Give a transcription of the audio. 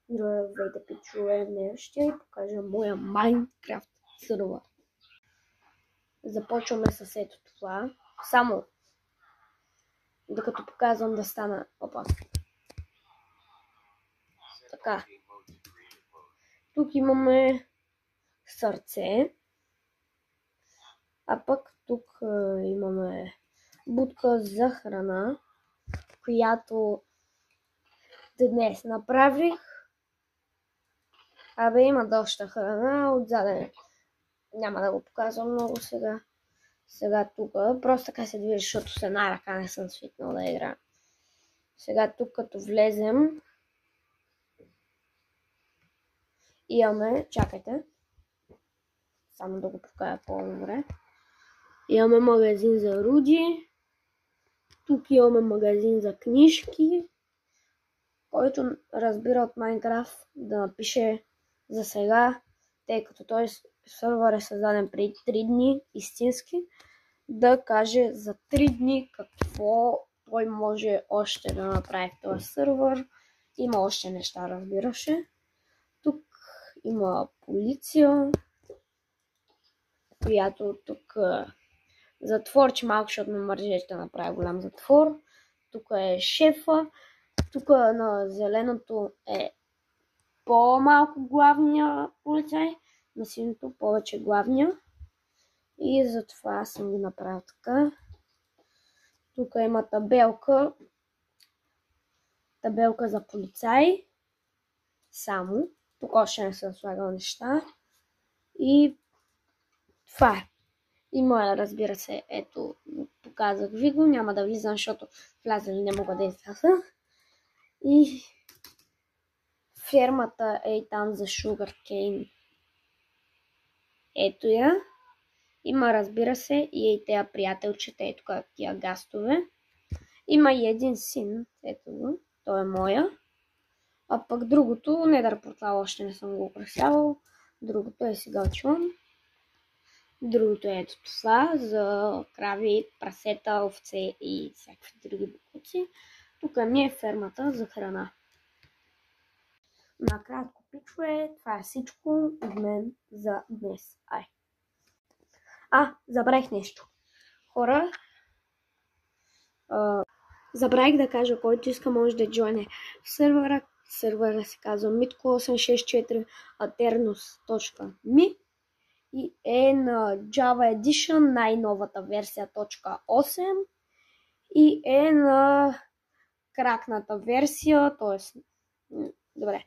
Здравейте, пичове, днес ще ви покажа моя Майнкрафт сървър. Започваме с ето това. Само докато показвам да стана опасно. Така. Тук имаме сърце. А пък тук имаме будка за храна, която днес направих. Има доста храна отзаде. Няма да го показвам много сега. Сега тук, просто така се движи, защото с една ръка не съм свикнал да игра. Сега тук като влезем, имаме, чакайте, само да го покажа по-добре. Имаме магазин за руди, тук имаме магазин за книжки, който разбира от Майнкрафт да напише за сега, тъй като той сървър е създаден преди 3 дни, истински, да каже за 3 дни какво той може още да направи в този сървър. Има още неща, разбираше. Тук има полиция, която тук затвор, че малко, защото ме мърже да направи голям затвор. Тук е шефа. Тук на зеленото е по-малко главния полицай, на синето повече главния. И затова съм го направил така. Тук има табелка за полицай. Само. Тук още не съм слагал неща. И това е. Има, разбира се, ето, показах ви го. Няма да влизам, защото влязали не мога да изляза. И фермата е и там за Sugarcane. Ето я. Има, разбира се, и тези приятелчета, ето как тия гастове. Има и един син, ето го, той е моя. А пък другото, Nether портал още не съм го украсявал. Другото е Сигалчон. Другото е ето това за крави, прасета, овце и всякакви други букуци. Тук ми е фермата за храна. Накратко, пичове, това е всичко от мен за днес. Забравих нещо. Хора, забравих да кажа, който иска може да джойне в сървъра. Сървъра се казва mitko864 aternos.me и е на Java Edition, най-новата версия .8 и е на кракната версия, т.е. добре.